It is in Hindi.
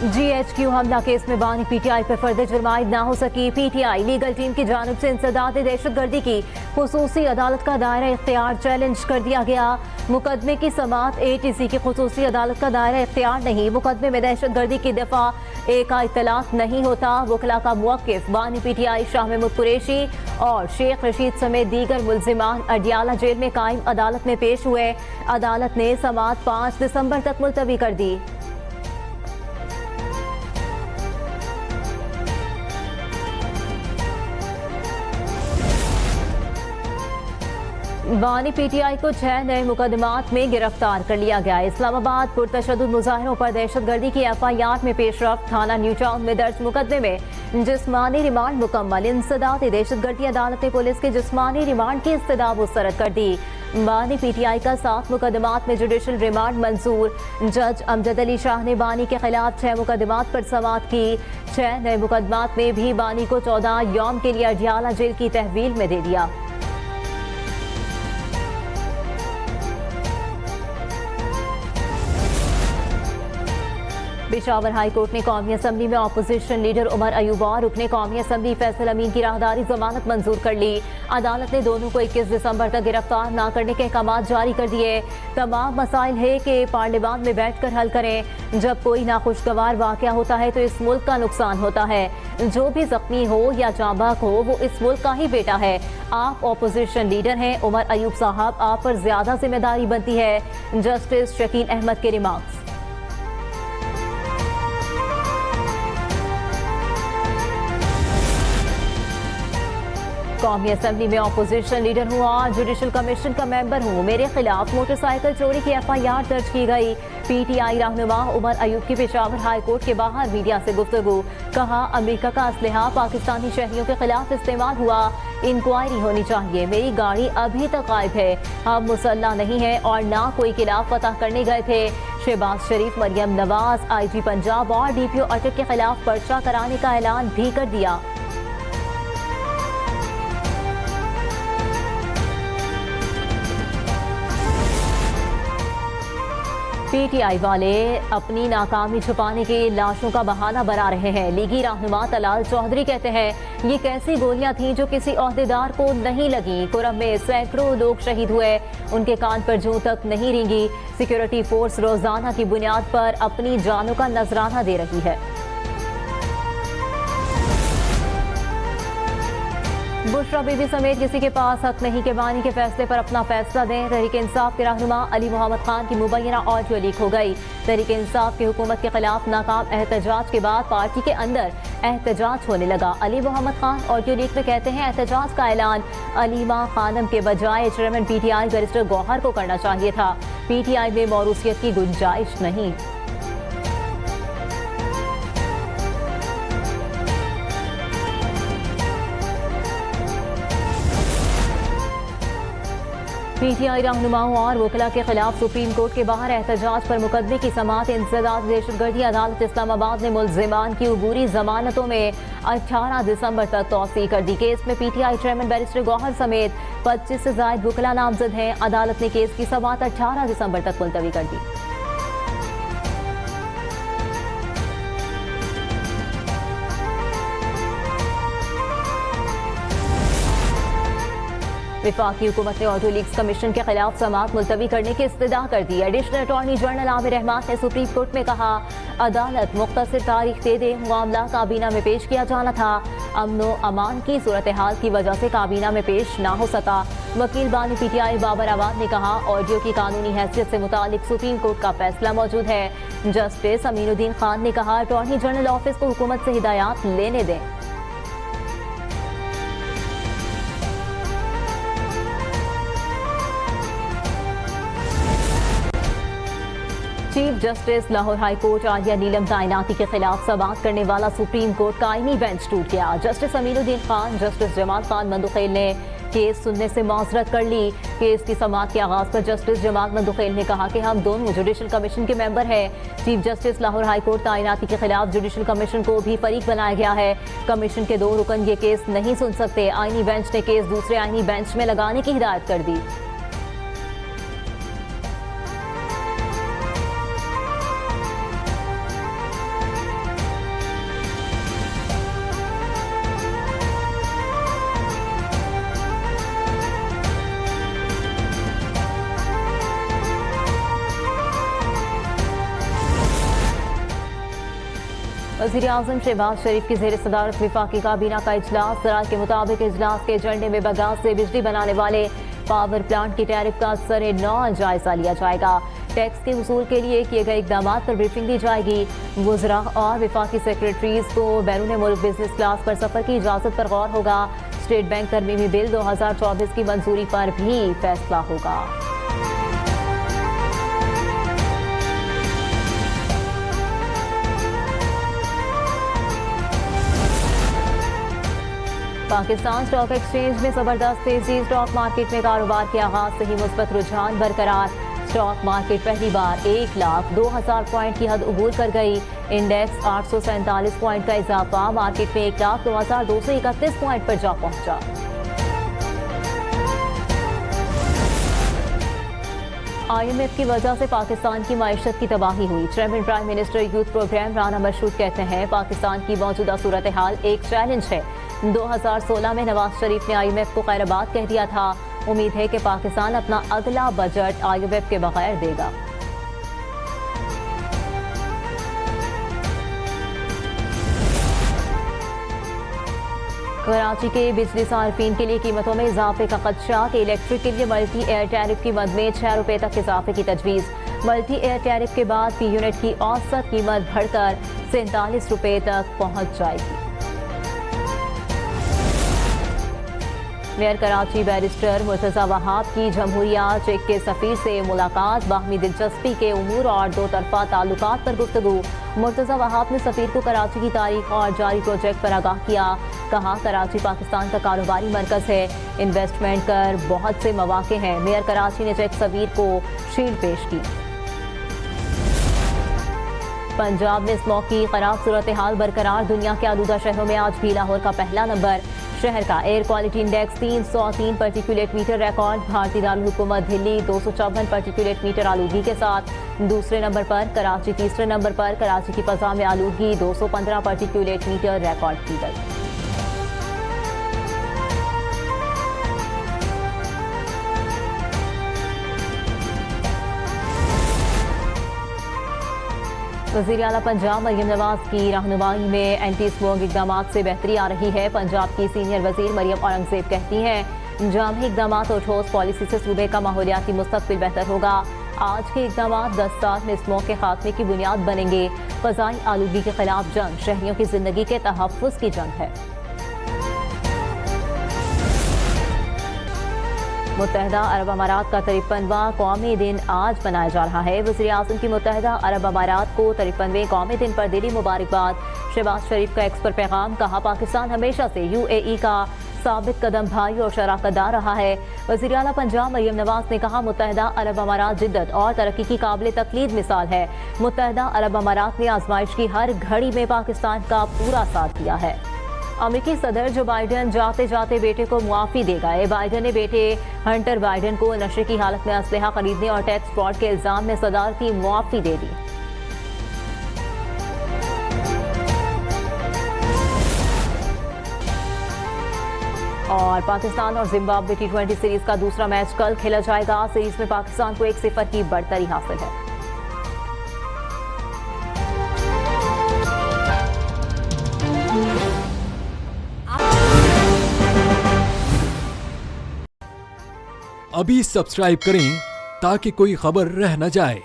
GHQ हमला केस में बानी PTI पर फर्द जुर्म आयद ना हो सकी। PTI लीगल टीम की जानिब से इंसदाद दहशतगर्दी की खुसूसी अदालत का दायरा इख्तियार चैलेंज कर दिया गया। मुकदमे की समाअत ATC की खुसूसी अदालत का दायरा इख्तियार नहीं। मुकदमे में दहशतगर्दी की दफा एक का इत्तलाक नहीं होता। वकला का मुवक्किफ बानी PTI शाह महमूद कुरैशी और शेख रशीद समेत दीगर मुल्जिमान अडियाला जेल में कायम अदालत में पेश हुए। अदालत ने समाअत 5 दिसंबर तक मुलतवी कर दी। बानी PTI को 6 नए मुकदमात में गिरफ्तार कर लिया गया। इस्लामाबाद पुरतशद्दुद मुजाहिरों पर दहशतगर्दी की FIR में पेशरफ। थाना न्यू टाउन में दर्ज मुकदमे में जिस्मानी रिमांड मुकम्मल। इंसदाद दहशतगर्दी अदालत ने पुलिस के जिस्मानी रिमांड की इस्तदा मुस्तरद कर दी। बानी PTI का 7 मुकदमात में जुडिशल रिमांड मंजूर। जज अमजद अली शाह ने बानी के खिलाफ 6 मुकदमात पर समाअत की। 6 नए मुकदमात में भी बानी को 14 यौम के लिए अडियाला जेल की तहवील में दे दिया। पेशावर हाई कोर्ट ने कौमी असम्बली में अपोजिशन लीडर उमर अयूब और रुकने कौमी असम्बली फैसल अमीन की राहदारी जमानत मंजूर कर ली। अदालत ने दोनों को 21 दिसंबर तक गिरफ्तार न करने के अहकाम जारी कर दिए। तमाम मसाइल है कि पार्लियामान में बैठकर हल करें। जब कोई नाखुशगवार वाक़या होता है तो इस मुल्क का नुकसान होता है। जो भी जख्मी हो या जांबाक हो वो इस मुल्क का ही बेटा है। आप अपोजिशन लीडर हैं। उमर अयूब साहब, आप पर ज्यादा जिम्मेदारी बनती है। जस्टिस शकील अहमद के रिमार्क्स। कौमी असम्बली में अपोजिशन लीडर हूँ और जुडिशल कमीशन का मेंबर हूँ। मेरे खिलाफ मोटरसाइकिल चोरी की FIR दर्ज की गई। PTI रहनुमा उमर अयूब की पेशावर हाई कोर्ट के बाहर मीडिया से गुफ्तगू। कहा, अमेरिका का असलहा पाकिस्तानी शहरियों के खिलाफ इस्तेमाल हुआ। इंक्वायरी होनी चाहिए। मेरी गाड़ी अभी तक गायब है। हम मुसल्ला नहीं है और ना कोई किला फतह करने गए थे। शहबाज शरीफ, मरियम नवाज, IG पंजाब और DPO अटक के खिलाफ पर्चा कराने का ऐलान भी कर दिया। PTI वाले अपनी नाकामी छुपाने के लाशों का बहाना बना रहे हैं। लीगी रहनुमा तलाल चौधरी कहते हैं, ये कैसी गोलियां थीं जो किसी ओहदेदार को नहीं लगी। कुरम में सैकड़ों लोग शहीद हुए, उनके कान पर जूं तक नहीं रेंगी। सिक्योरिटी फोर्स रोजाना की बुनियाद पर अपनी जानों का नजराना दे रही है। बुशरा बीबी समेत किसी के पास हक नहीं कि बानी के फैसले पर अपना फैसला दें। तहरीक इंसाफ के रहनुमा अली मोहम्मद खान की मुबैना ऑडियो लीक हो गई। तहरीक इंसाफ की हुकूमत के खिलाफ नाकाम एहतजाज के बाद पार्टी के अंदर एहतजाज होने लगा। अली मोहम्मद खान ऑडियो लीक में कहते हैं, एहतजाज का ऐलान अलीमा खानम के बजाय चेयरमैन PTI बैरिस्टर गौहर को करना चाहिए था। PTI में मौरूसियत की गुंजाइश नहीं। PTI रहनुमाओं और वकला के खिलाफ सुप्रीम कोर्ट के बाहर एहतजाज पर मुकदमे की समाअत। इंसदाद दहशतगर्दी अदालत इस्लामाबाद ने मुल्जिमान की उबूरी जमानतों में 18 दिसंबर तक तौसीह कर दी। केस में PTI चेयरमैन बैरिस्टर गौहर समेत 25 से ज्यादा वकला नामजद हैं। अदालत ने केस की समाअत 18 दिसंबर तक मुलतवी कर दी। विफाकी हुकूमत ने ऑडियो लीक्स कमीशन के खिलाफ समाअत मुलतवी करने की इस्तदा कर दी। Additional attorney general Aamir Rehman ने सुप्रीम कोर्ट में कहा, अदालत मुख्तसर तारीख दे दे, मामला काबीना में पेश किया जाना था। अमनो अमान की सूरत हाल की वजह से काबीना में पेश ना हो सका। वकील बानी PTI बाबर आबाद ने कहा, ऑडियो की कानूनी हैसियत से मुतालिक सुप्रीम कोर्ट का फैसला मौजूद है। जस्टिस अमीनुद्दीन खान ने कहा, अटॉर्नी जनरल ऑफिस को हुकूमत से हिदायत लेने दें। Chief justice Lahore high court Aliya Neelam तैनाती के खिलाफ समाअत करने वाला सुप्रीम कोर्ट का आईनी बेंच टूट गया। जस्टिस अमीनुद्दीन खान, जस्टिस जमाल खान मंदुखेल ने केस सुनने से माजरत कर ली। केस की समाअत के आगाज पर जस्टिस जमाल मंदुखेल ने कहा कि हम दोनों जुडिशल कमीशन के मेंबर हैं। Chief justice Lahore high court तैनाती के खिलाफ जुडिशल कमीशन को भी फरीक बनाया गया है। कमीशन के 2 रुकन ये केस नहीं सुन सकते। आईनी बेंच ने केस दूसरे आईनी बेंच में लगाने की हिदायत कर दी। वज़ीर आज़म शहबाज शरीफ की ज़ेर सदारत वफाकी काबीना का इजलास। ज़राए के मुताबिक इजलास के एजेंडे में बगास से बिजली बनाने वाले पावर प्लांट की टैरिफ का सरे नौ जायजा लिया जाएगा। टैक्स के वसूल के लिए किए गए इकदाम पर ब्रीफिंग दी जाएगी। वज़रा और वफाकी सेक्रेटरीज को बैरून मुल्क बिजनेस क्लास पर सफर की इजाजत पर गौर होगा। स्टेट बैंक तरमीमी बिल 2024 की मंजूरी पर भी फैसला होगा। पाकिस्तान स्टॉक एक्सचेंज में जबरदस्त तेजी। स्टॉक मार्केट में कारोबार के आगाज से ही मुस्बत रुझान बरकरार। स्टॉक मार्केट पहली बार 1,02,000 पॉइंट की हद अबूर कर गई। इंडेक्स 847 पॉइंट का इजाफा मार्केट में 1,02,231 पॉइंट पर जा पहुंचा। IMF की वजह से पाकिस्तान की माइशत की तबाही हुई। Chairman prime minister youth program Rana Mashhood कहते हैं पाकिस्तान की मौजूदा सूरत हाल एक चैलेंज है। 2016 में नवाज शरीफ ने IMF को खैराबाद कह दिया था। उम्मीद है कि पाकिस्तान अपना अगला बजट IMF के बगैर देगा। कराची के बिजली सार्फिन के लिए कीमतों में इजाफे का खदशा। कि इलेक्ट्रिक के लिए मल्टी एयर टैरिफ की मद में 6 रुपये तक इजाफे की तजवीज़। मल्टी एयर टैरिफ के बाद फी यूनिट की औसत कीमत बढ़कर 47 रुपये तक पहुंच जाएगी। मेयर कराची बैरिस्टर मुर्तजा वहाब की जमहूरिया चेक के सफीर से मुलाकात। बाहमी दिलचस्पी के उमूर और दो तरफा ताल्लुकात पर गुफ्तगू। मुर्तजा वहाब ने सफीर को कराची की तारीख और जारी प्रोजेक्ट पर आगाह किया। कहा कराची पाकिस्तान का कारोबारी मरकज है, इन्वेस्टमेंट कर बहुत से मौके हैं। मेयर कराची ने चेक सफीर को शील्ड पेश की। पंजाब में स्मॉग की खराब सूरत हाल बरकरार। दुनिया के आलूदा शहरों में आज भी लाहौर का पहला नंबर। शहर का air quality index 303 particulate meter record. भारतीय दारुल हुकूमत दिल्ली 254 पार्टिकुलेट मीटर आलूगी के साथ दूसरे नंबर पर। कराची तीसरे नंबर पर। कराची की फजा में आलूगी 215 पार्टिकुलेट मीटर रिकॉर्ड की गई। वज़ीर आला पंजाब मरियम नवाज की रहनुमाई में एंटी स्मोक इकदाम से बेहतरी आ रही है। पंजाब की सीनियर वज़ीर मरियम औरंगज़ेब कहती हैं जामी इकदाम और ठोस पॉलिसी से सूबे का माहौलियाती मुस्तक़बिल बेहतर होगा। आज के इकदाम 10 साल में स्मोक के खात्मे की बुनियाद बनेंगे। फ़ज़ाई आलूगी के खिलाफ जंग शहरियों की जिंदगी के तहफ़्फ़ुज़ की जंग है। मुत्तहदा अरब अमारात का 53वां कौमी दिन आज मनाया जा रहा है। वज़ीर आज़म की मुत्तहदा अरब अमारात को 53वें कौमी दिन पर दिली मुबारकबाद। शहबाज शरीफ का एक्स पर पैगाम। कहा पाकिस्तान हमेशा से UAE का साबित कदम भाई और शराकतदार रहा है। वज़ीर आला पंजाब मरियम नवाज ने कहा मुत्तहदा अरब अमारात जिद्दत और तरक्की की काबिल तक़लीद मिसाल है। मुत्तहदा अरब अमारात ने आजमाइश की हर घड़ी में पाकिस्तान का पूरा साथ दिया है। अमेरिकी सदर जो बाइडन जाते जाते बेटे को मुआफ़ी दे गए। बाइडन ने बेटे हंटर बाइडन को नशे की हालत में असलहा खरीदने और टैक्स फ्रॉड के इल्जाम में सदारती मुआफ़ी दे दी। और पाकिस्तान और जिम्बाब्वे T20 सीरीज का दूसरा मैच कल खेला जाएगा। सीरीज में पाकिस्तान को 1-0 की बढ़तरी हासिल है। अभी सब्सक्राइब करें ताकि कोई खबर रह न जाए।